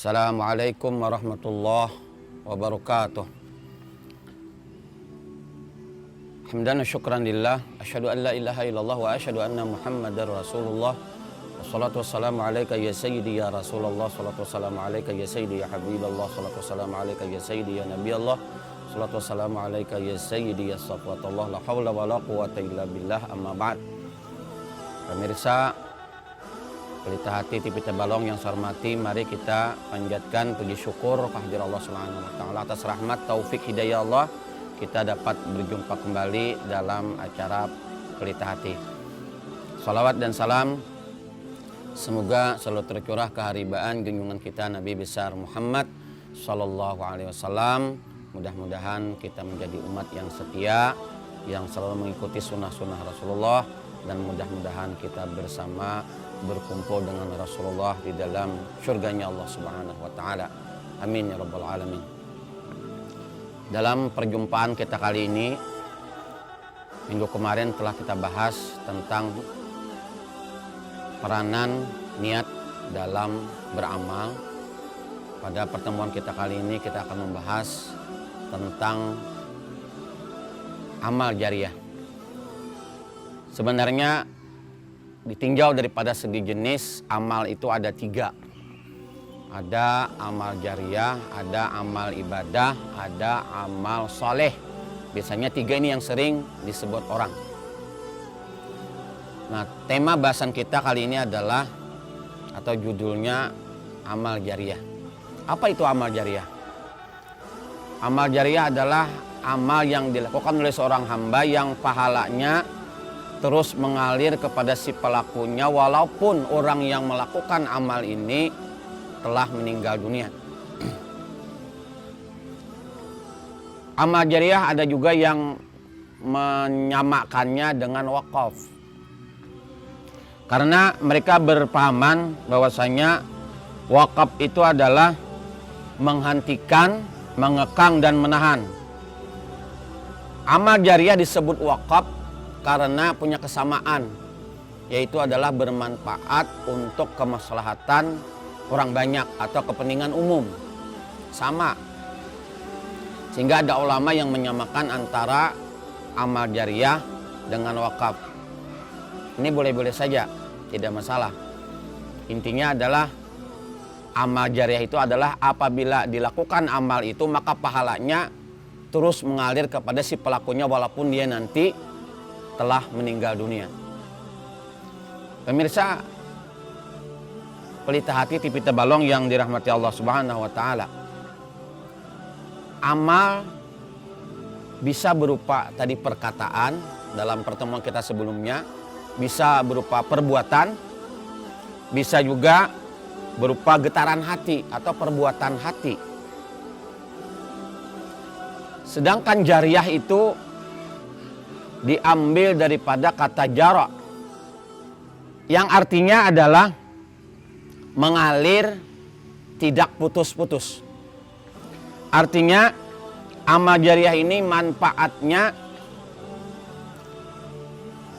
Assalamualaikum warahmatullahi wabarakatuh. Hamdan wa syukran lillah, asyhadu an la ilaha illallah wa asyhadu anna Muhammadar Rasulullah. Wassalatu wassalamu alayka ya sayyidi ya Rasulullah, salatu wassalamu alayka ya sayyidi ya Habiballah, salatu wassalamu alayka ya sayyidi ya Nabiyallah, salatu wassalamu alayka ya sayyidi ya Safwatullah, la haula wa la quwwata illa billah, amma ba'd. Pemirsa Pelita Hati TV Tebalong yang saya hormati, mari kita panjatkan puji syukur kehadirat Allah Subhanahu wa taala atas rahmat taufik hidayah Allah kita dapat berjumpa kembali dalam acara Pelita Hati. Salawat dan salam semoga selalu tercurah keharibaan junjungan kita Nabi besar Muhammad sallallahu alaihi wasallam. Mudah-mudahan kita menjadi umat yang setia, yang selalu mengikuti sunnah-sunnah Rasulullah, dan mudah-mudahan kita bersama berkumpul dengan Rasulullah di dalam surganya Allah Subhanahu wa taala. Amin ya rabbal alamin. Dalam perjumpaan kita kali ini, minggu kemarin telah kita bahas tentang peranan niat dalam beramal. Pada pertemuan kita kali ini kita akan membahas tentang amal jariah. Sebenarnya ditinjau daripada segi jenis amal itu ada 3. Ada amal jariah, ada amal ibadah, ada amal soleh. Biasanya 3 ini yang sering disebut orang. Nah, tema bahasan kita kali ini adalah atau judulnya amal jariah. Apa itu amal jariah? Amal jariah adalah amal yang dilakukan oleh seorang hamba yang pahalanya terus mengalir kepada si pelakunya walaupun orang yang melakukan amal ini telah meninggal dunia. Amal jariah ada juga yang menyamakannya dengan wakaf. Karena mereka berpahaman bahwasanya wakaf itu adalah menghentikan, mengekang dan menahan. Amal jariah disebut wakaf karena punya kesamaan, yaitu adalah bermanfaat untuk kemaslahatan orang banyak atau kepentingan umum. Sama. Sehingga ada ulama yang menyamakan antara amal jariah dengan wakaf. Ini boleh-boleh saja, tidak masalah. Intinya adalah amal jariah itu adalah apabila dilakukan amal itu maka pahalanya terus mengalir kepada si pelakunya walaupun dia nanti telah meninggal dunia. Pemirsa Pelita Hati TV Tebalong yang dirahmati Allah Subhanahu wa taala. Amal bisa berupa tadi perkataan dalam pertemuan kita sebelumnya, bisa berupa perbuatan, bisa juga berupa getaran hati atau perbuatan hati. Sedangkan jariah itu diambil daripada kata jara yang artinya adalah mengalir tidak putus-putus. Artinya amal jariah ini manfaatnya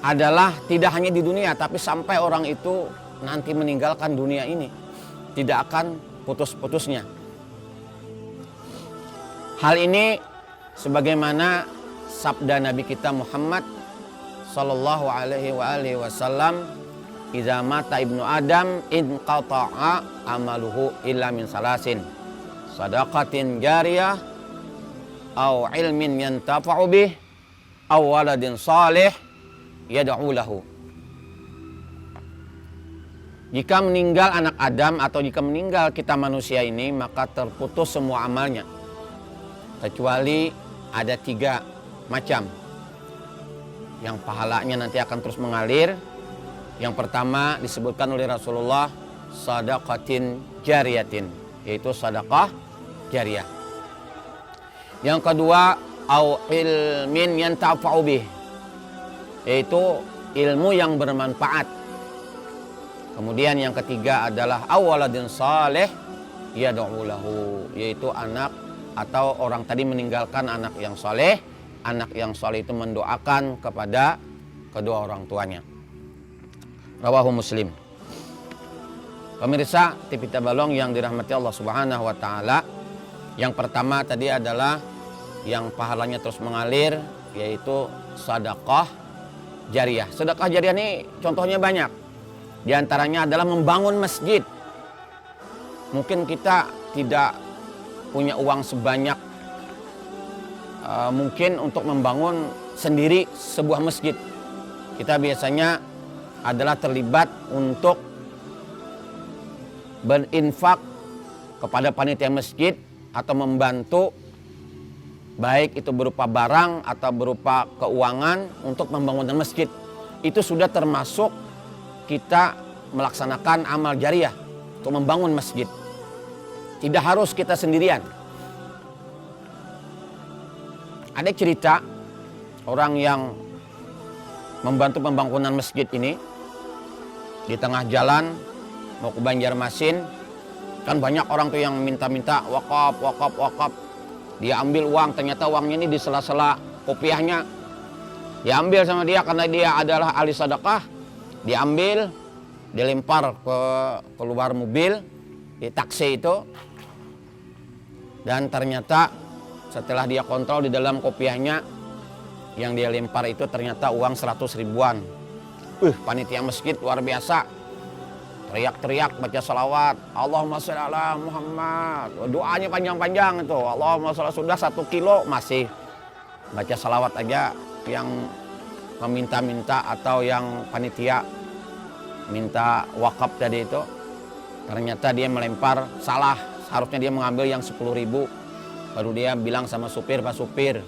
adalah tidak hanya di dunia tapi sampai orang itu nanti meninggalkan dunia ini tidak akan putus-putusnya. Hal ini sebagaimana sabda Nabi kita Muhammad sallallahu alaihi wasallam, "Idza mata ibnu Adam inqata'a amaluhu illa min salasin, sadaqatin jariyah, aw ilmin yantafa'u bih, aw waladin salih yad'u lahu." Jika meninggal anak Adam atau jika meninggal kita manusia ini maka terputus semua amalnya. Kecuali ada 3 macam yang pahalanya nanti akan terus mengalir. Yang pertama disebutkan oleh Rasulullah sadaqatin jariyatin, yaitu sedekah jariah. Yang kedua au ilmin yantafa'u bih, yaitu ilmu yang bermanfaat. Kemudian yang ketiga adalah awaladin saleh yad'u lahu, yaitu anak atau orang tadi meninggalkan anak yang saleh. Anak yang saleh itu mendoakan kepada kedua orang tuanya. Rawahu Muslim. Pemirsa TV Tabalong yang dirahmati Allah Subhanahu wa taala, yang pertama tadi adalah yang pahalanya terus mengalir, yaitu sedekah jariah. Sedekah jariah ini contohnya banyak. Di antaranya adalah membangun masjid. Mungkin kita tidak punya uang sebanyak mungkin untuk membangun sendiri sebuah masjid. Kita biasanya adalah terlibat untuk berinfak kepada panitia masjid atau membantu, baik itu berupa barang atau berupa keuangan untuk pembangunan masjid. Itu sudah termasuk kita melaksanakan amal jariah untuk membangun masjid. Tidak harus kita sendirian. Ada cerita orang yang membantu pembangunan masjid ini di tengah jalan mau ke Banjarmasin, kan banyak orang tuh yang minta-minta wakaf. Dia ambil uang, ternyata uangnya ini di sela-sela kopiahnya. Diambil sama dia karena dia adalah ahli sedekah. Diambil, dilempar ke keluar mobil di taksi itu. Dan ternyata setelah dia kontrol di dalam kopiahnya, yang dia lempar itu ternyata uang 100 ribuan. Panitia masjid luar biasa. Teriak-teriak, baca salawat, Allahumma sholli ala Muhammad. Doanya panjang-panjang itu. Allahumma sholli, sudah 1 kilo masih baca salawat aja. Yang meminta-minta atau yang panitia minta wakaf tadi itu, ternyata dia melempar salah. Seharusnya dia mengambil yang 10 ribu. Baru dia bilang sama supir, Pak supir,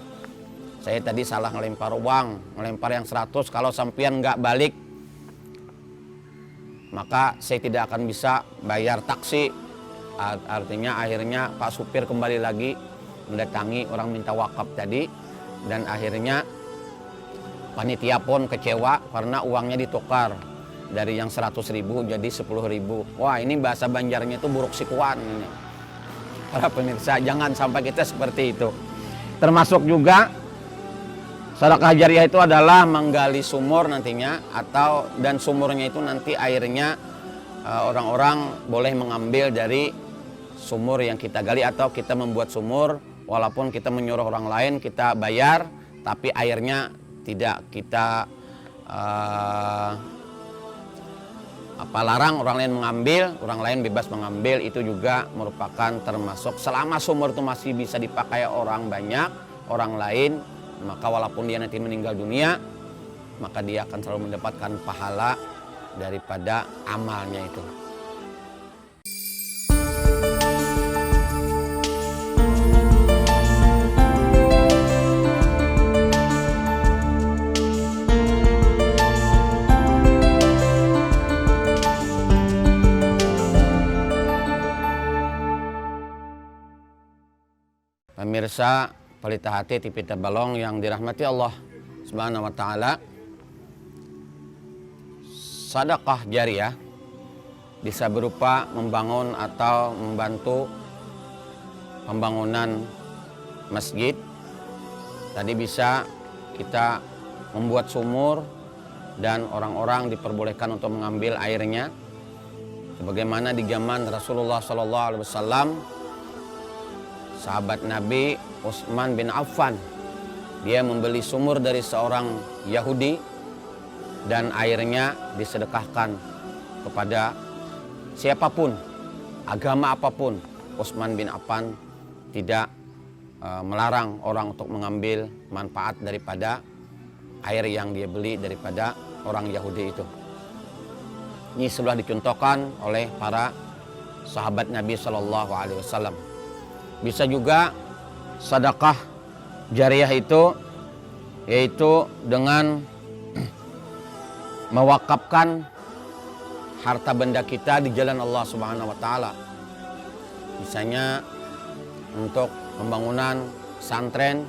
saya tadi salah ngelempar uang, ngelempar yang 100. Kalau sampean nggak balik, maka saya tidak akan bisa bayar taksi. Artinya akhirnya Pak supir kembali lagi mendatangi orang minta wakaf tadi. Dan akhirnya panitia pun kecewa karena uangnya ditukar dari yang 100 ribu jadi 10 ribu. Wah, ini bahasa Banjarnya itu buruk sikuan ini. Para pemirsa, jangan sampai kita seperti itu. Termasuk juga sedekah jariah itu adalah menggali sumur nantinya, dan sumurnya itu nanti airnya orang-orang boleh mengambil dari sumur yang kita gali, atau kita membuat sumur walaupun kita menyuruh orang lain, kita bayar, tapi airnya tidak kita larang orang lain mengambil, orang lain bebas mengambil. Itu juga merupakan termasuk, selama sumur itu masih bisa dipakai orang banyak, orang lain, maka walaupun dia nanti meninggal dunia, maka dia akan selalu mendapatkan pahala daripada amalnya itu. Pemirsa Pelita Hati TV Tabalong yang dirahmati Allah Subhanahu wa taala, sedekah jariah bisa berupa membangun atau membantu pembangunan masjid. Tadi bisa kita membuat sumur dan orang-orang diperbolehkan untuk mengambil airnya. Sebagaimana di zaman Rasulullah SAW, sahabat Nabi Utsman bin Affan, dia membeli sumur dari seorang Yahudi dan airnya disedekahkan kepada siapapun, agama apapun. Utsman bin Affan tidak melarang orang untuk mengambil manfaat daripada air yang dia beli daripada orang Yahudi itu. Ini sudah dicontohkan oleh para sahabat Nabi SAW. Bisa juga sedekah jariah itu yaitu dengan mewakafkan harta benda kita di jalan Allah Subhanahu wa taala. Misalnya untuk pembangunan pesantren,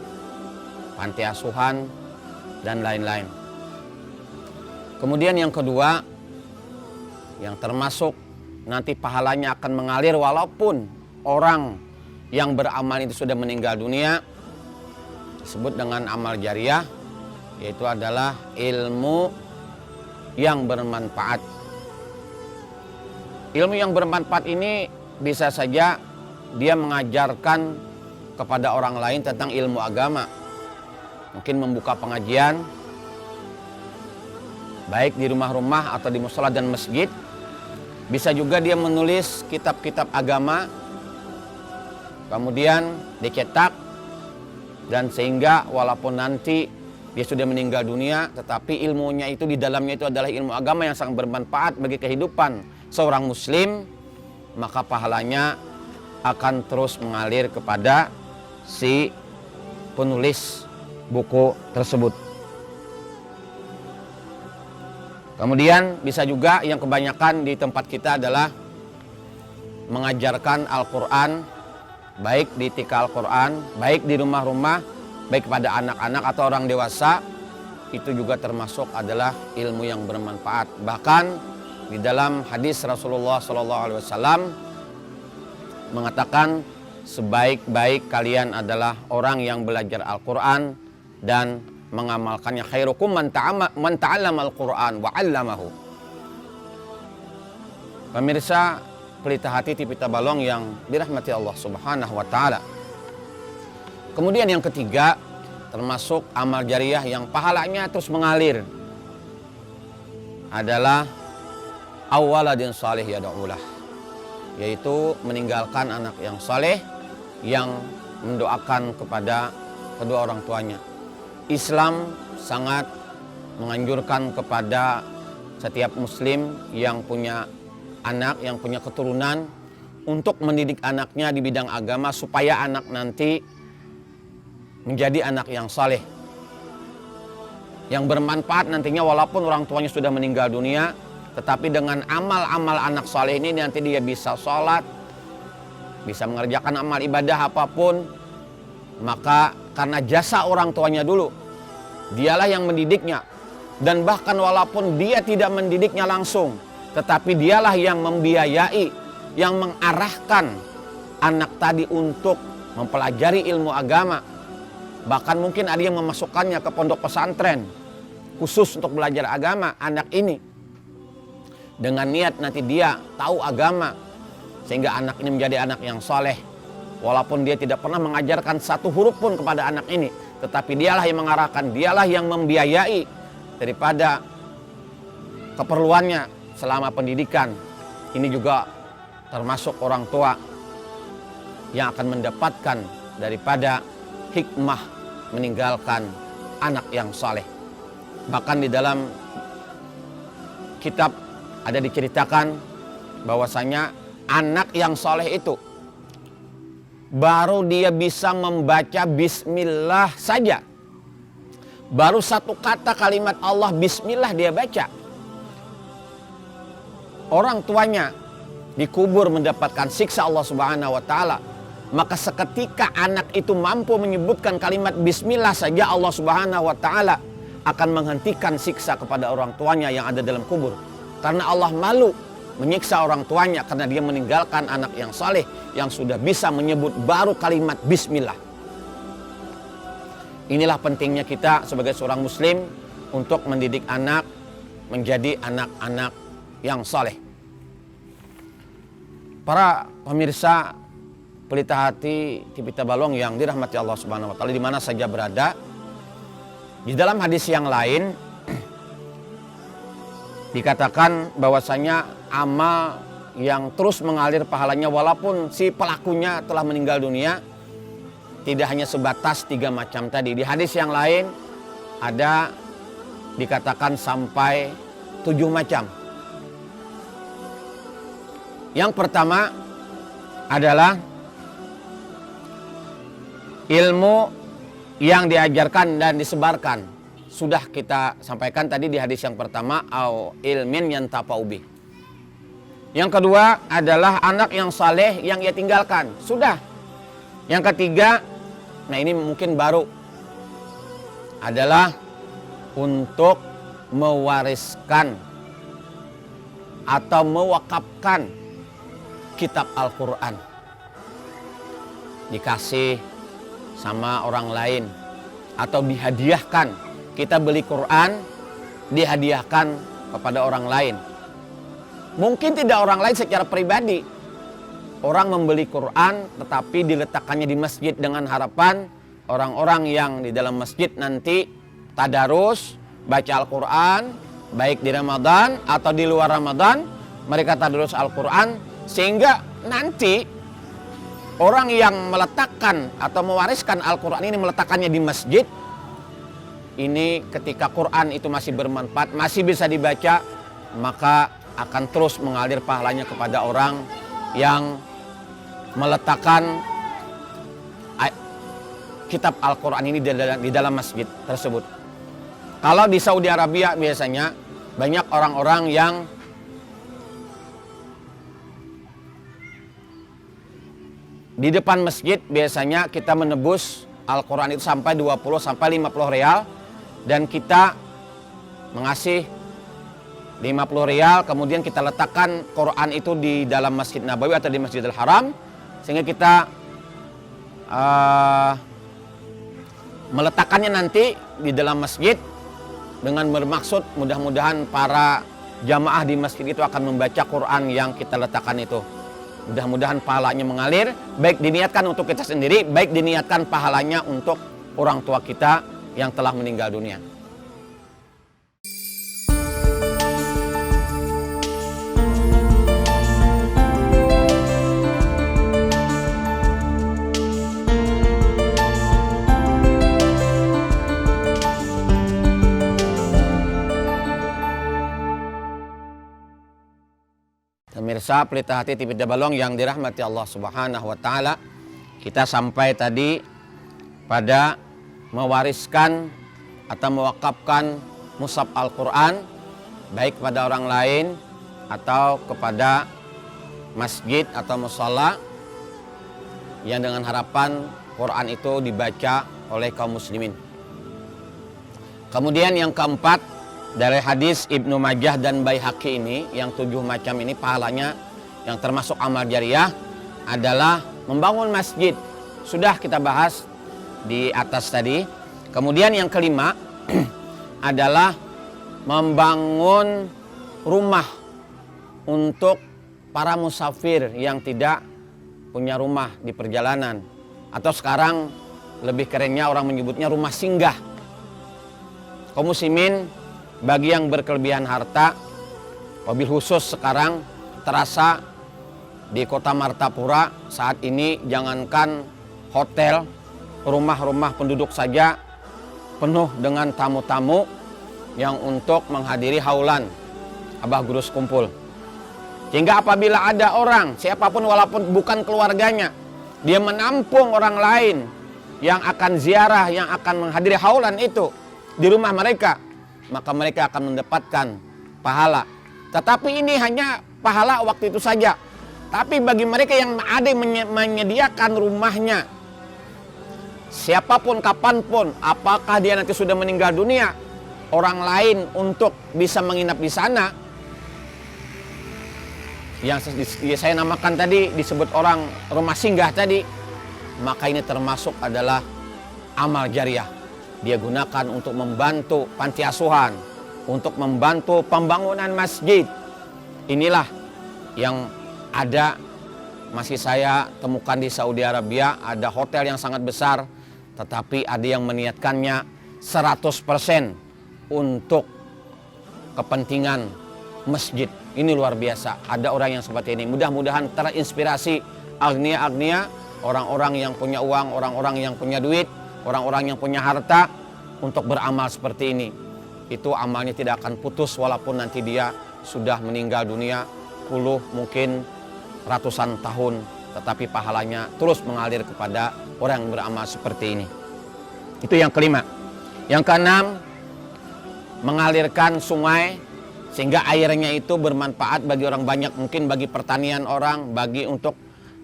panti asuhan, dan lain-lain. Kemudian yang kedua, yang termasuk nanti pahalanya akan mengalir walaupun orang yang beramal itu sudah meninggal dunia, disebut dengan amal jariah, yaitu adalah ilmu yang bermanfaat. Ilmu yang bermanfaat ini bisa saja dia mengajarkan kepada orang lain tentang ilmu agama. Mungkin membuka pengajian, baik di rumah-rumah atau di mushola dan masjid. Bisa juga dia menulis kitab-kitab agama, kemudian dicetak, dan sehingga walaupun nanti dia sudah meninggal dunia, tetapi ilmunya itu di dalamnya itu adalah ilmu agama yang sangat bermanfaat bagi kehidupan seorang muslim, maka pahalanya akan terus mengalir kepada si penulis buku tersebut. Kemudian bisa juga yang kebanyakan di tempat kita adalah mengajarkan Al-Quran, baik di tikal Al-Quran, baik di rumah-rumah, baik kepada anak-anak atau orang dewasa. Itu juga termasuk adalah ilmu yang bermanfaat. Bahkan di dalam hadis Rasulullah SAW mengatakan sebaik-baik kalian adalah orang yang belajar Al-Quran dan mengamalkannya. Khairukum man ta'allama Al-Quran wa 'allamahu. Pemirsa Pelita Hati TV Tabalong yang dirahmati Allah Subhanahu wa taala. Kemudian yang ketiga, termasuk amal jariah yang pahalanya terus mengalir, adalah awaladin salih yad'ulah, yaitu meninggalkan anak yang saleh yang mendoakan kepada kedua orang tuanya. Islam sangat menganjurkan kepada setiap muslim yang punya anak, yang punya keturunan, untuk mendidik anaknya di bidang agama supaya anak nanti menjadi anak yang saleh, yang bermanfaat nantinya walaupun orang tuanya sudah meninggal dunia, tetapi dengan amal-amal anak saleh ini nanti dia bisa sholat, bisa mengerjakan amal ibadah apapun. Maka karena jasa orang tuanya dulu, dialah yang mendidiknya. Dan bahkan walaupun dia tidak mendidiknya langsung, tetapi dialah yang membiayai, yang mengarahkan anak tadi untuk mempelajari ilmu agama. Bahkan mungkin ada yang memasukkannya ke pondok pesantren khusus untuk belajar agama anak ini, dengan niat nanti dia tahu agama, sehingga anak ini menjadi anak yang soleh. Walaupun dia tidak pernah mengajarkan satu huruf pun kepada anak ini, tetapi dialah yang mengarahkan, dialah yang membiayai daripada keperluannya selama pendidikan. Ini juga termasuk orang tua yang akan mendapatkan daripada hikmah meninggalkan anak yang saleh. Bahkan di dalam kitab ada diceritakan bahwasanya anak yang saleh itu baru dia bisa membaca bismillah saja, baru satu kata kalimat Allah bismillah dia baca, orang tuanya dikubur mendapatkan siksa Allah Subhanahu wa taala. Maka seketika anak itu mampu menyebutkan kalimat bismillah saja, Allah Subhanahu wa taala akan menghentikan siksa kepada orang tuanya yang ada dalam kubur. Karena Allah malu menyiksa orang tuanya karena dia meninggalkan anak yang saleh yang sudah bisa menyebut baru kalimat bismillah. Inilah pentingnya kita sebagai seorang muslim untuk mendidik anak menjadi anak-anak yang saleh. Para pemirsa Pelita Hati TV Tabalong yang dirahmati Allah Subhanahu wa taala di mana saja berada, di dalam hadis yang lain dikatakan bahwasanya amal yang terus mengalir pahalanya walaupun si pelakunya telah meninggal dunia tidak hanya sebatas 3 macam tadi. Di hadis yang lain ada dikatakan sampai 7 macam. Yang pertama adalah ilmu yang diajarkan dan disebarkan. Sudah kita sampaikan tadi di hadis yang pertama, au ilmin yantafa'u bih. Yang kedua adalah anak yang saleh yang ia tinggalkan. Sudah. Yang ketiga, nah ini mungkin baru, adalah untuk mewariskan atau mewakafkan kitab Al-Quran. Dikasih sama orang lain atau dihadiahkan. Kita beli Quran, dihadiahkan kepada orang lain. Mungkin tidak orang lain secara pribadi. Orang membeli Quran tetapi diletakkannya di masjid dengan harapan orang-orang yang di dalam masjid nanti tadarus, baca Al-Quran, baik di Ramadan atau di luar Ramadan, mereka tadarus Al-Quran, sehingga nanti orang yang meletakkan atau mewariskan Al-Quran ini meletakkannya di masjid, ini ketika Quran itu masih bermanfaat, masih bisa dibaca, maka akan terus mengalir pahalanya kepada orang yang meletakkan kitab Al-Quran ini di dalam masjid tersebut. Kalau di Saudi Arabia biasanya banyak orang-orang yang di depan masjid biasanya kita menebus Al-Quran itu sampai 20 sampai 50 real, dan kita mengasih 50 real, kemudian kita letakkan Quran itu di dalam Masjid Nabawi atau di Masjidil Haram, sehingga kita meletakkannya nanti di dalam masjid dengan bermaksud mudah-mudahan para jamaah di masjid itu akan membaca Quran yang kita letakkan itu. Mudah-mudahan pahalanya mengalir, baik diniatkan untuk kita sendiri, baik diniatkan pahalanya untuk orang tua kita yang telah meninggal dunia. Pemirsa Pelita Hati TV Dabalong yang dirahmati Allah Subhanahu wa taala, kita sampai tadi pada mewariskan atau mewakafkan mushaf Al-Quran baik kepada orang lain atau kepada masjid atau mushola, yang dengan harapan Quran itu dibaca oleh kaum muslimin. Kemudian yang keempat, dari hadis Ibnu Majah dan Baihaqi ini, yang 7 macam ini pahalanya yang termasuk amal jariah adalah membangun masjid. Sudah kita bahas di atas tadi. Kemudian yang kelima adalah membangun rumah untuk para musafir yang tidak punya rumah di perjalanan, atau sekarang lebih kerennya orang menyebutnya rumah singgah. Kaum muslimin bagi yang berkelebihan harta, wabil khusus sekarang terasa di kota Martapura saat ini, jangankan hotel, rumah-rumah penduduk saja penuh dengan tamu-tamu yang untuk menghadiri haulan Abah Gurus kumpul. Sehingga apabila ada orang, siapapun walaupun bukan keluarganya, dia menampung orang lain yang akan ziarah, yang akan menghadiri haulan itu di rumah mereka, maka mereka akan mendapatkan pahala. Tetapi ini hanya pahala waktu itu saja. Tapi bagi mereka yang ada menyediakan rumahnya, siapapun, kapanpun, apakah dia nanti sudah meninggal dunia, orang lain untuk bisa menginap di sana, yang saya namakan tadi, disebut orang rumah singgah tadi, maka ini termasuk adalah amal jariah. Dia gunakan untuk membantu panti asuhan, untuk membantu pembangunan masjid. Inilah yang ada, masih saya temukan di Saudi Arabia, ada hotel yang sangat besar, tetapi ada yang meniatkannya 100% untuk kepentingan masjid. Ini luar biasa, ada orang yang seperti ini. Mudah-mudahan terinspirasi agnia-agnia, orang-orang yang punya uang, orang-orang yang punya duit, orang-orang yang punya harta untuk beramal seperti ini. Itu amalnya tidak akan putus walaupun nanti dia sudah meninggal dunia puluh, mungkin ratusan tahun, tetapi pahalanya terus mengalir kepada orang yang beramal seperti ini. Itu yang kelima. Yang keenam, mengalirkan sungai sehingga airnya itu bermanfaat bagi orang banyak, mungkin bagi pertanian orang, bagi untuk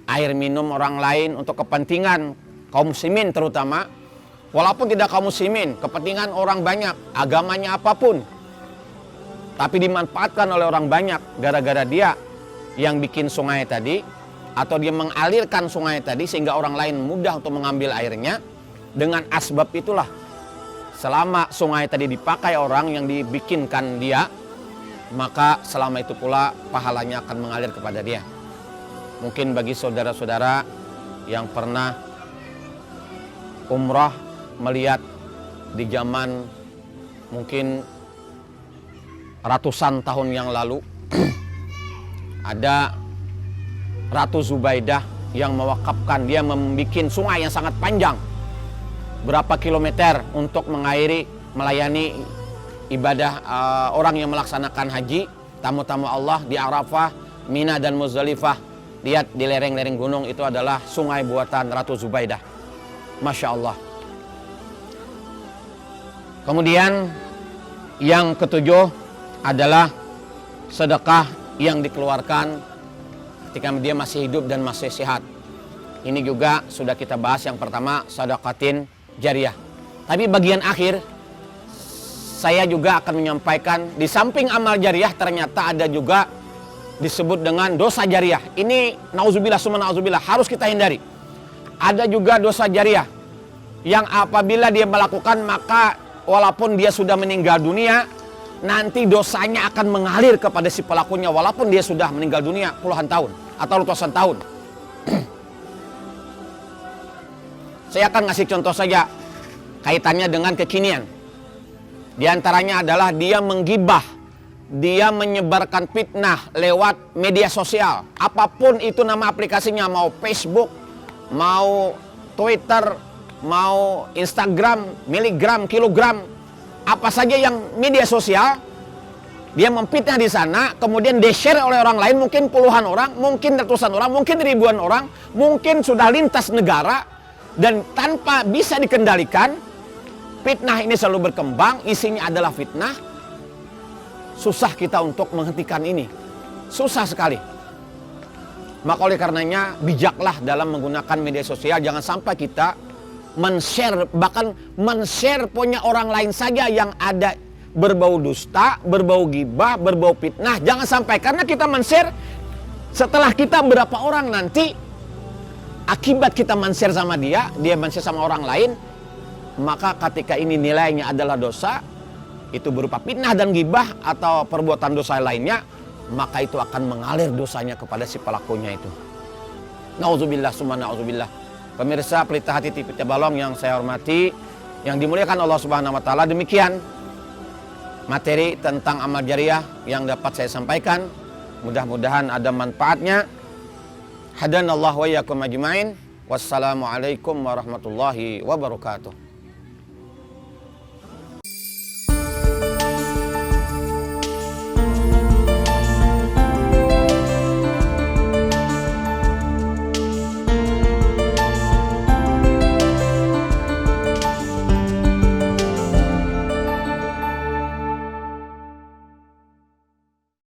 air minum orang lain, untuk kepentingan kaum muslimin terutama. Walaupun tidak kaum muslimin, kepentingan orang banyak, agamanya apapun, tapi dimanfaatkan oleh orang banyak gara-gara dia yang bikin sungai tadi, atau dia mengalirkan sungai tadi sehingga orang lain mudah untuk mengambil airnya. Dengan asbab itulah, selama sungai tadi dipakai orang yang dibikinkan dia, maka selama itu pula pahalanya akan mengalir kepada dia. Mungkin bagi saudara-saudara yang pernah umrah melihat di zaman mungkin ratusan tahun yang lalu ada Ratu Zubaidah yang mewakafkan, dia membuat sungai yang sangat panjang berapa kilometer untuk mengairi, melayani ibadah orang yang melaksanakan haji, tamu-tamu Allah di Arafah, Mina dan Muzdalifah. Lihat di lereng-lereng gunung itu adalah sungai buatan Ratu Zubaidah. Masya Allah. Kemudian yang ketujuh adalah sedekah yang dikeluarkan ketika dia masih hidup dan masih sehat. Ini juga sudah kita bahas. Yang pertama, sedekatin jariyah. Tapi bagian akhir saya juga akan menyampaikan di samping amal jariyah ternyata ada juga disebut dengan dosa jariyah. Ini nauzubillah summa nauzubillah, harus kita hindari. Ada juga dosa jariyah yang apabila dia melakukan, maka walaupun dia sudah meninggal dunia, nanti dosanya akan mengalir kepada si pelakunya walaupun dia sudah meninggal dunia puluhan tahun atau ratusan tahun. Saya akan ngasih contoh saja kaitannya dengan kekinian. Di antaranya adalah dia menggibah, dia menyebarkan fitnah lewat media sosial. Apapun itu nama aplikasinya, mau Facebook, mau Twitter, mau Instagram, miligram, kilogram, apa saja yang media sosial, dia memfitnah di sana, kemudian di-share oleh orang lain, mungkin puluhan orang, mungkin ratusan orang, mungkin ribuan orang, mungkin sudah lintas negara, dan tanpa bisa dikendalikan, fitnah ini selalu berkembang, isinya adalah fitnah. Susah kita untuk menghentikan ini, susah sekali. Maka oleh karenanya bijaklah dalam menggunakan media sosial, jangan sampai kita men-share, bahkan men-share punya orang lain saja yang ada berbau dusta, berbau gibah, berbau fitnah. Jangan sampai, karena kita men-share setelah kita berapa orang nanti akibat kita men-share sama dia men-share sama orang lain, maka ketika ini nilainya adalah dosa, itu berupa fitnah dan gibah atau perbuatan dosa lainnya, maka itu akan mengalir dosanya kepada si pelakunya itu. Nauzubillah summa nauzubillah. Pemirsa Pelita Hati TV Tabalong yang saya hormati, yang dimuliakan Allah Subhanahu wa taala, demikian materi tentang amal jariyah yang dapat saya sampaikan. Mudah-mudahan ada manfaatnya. Hadanallahu wa iyyakum ajmain. Wassalamualaikum warahmatullahi wabarakatuh.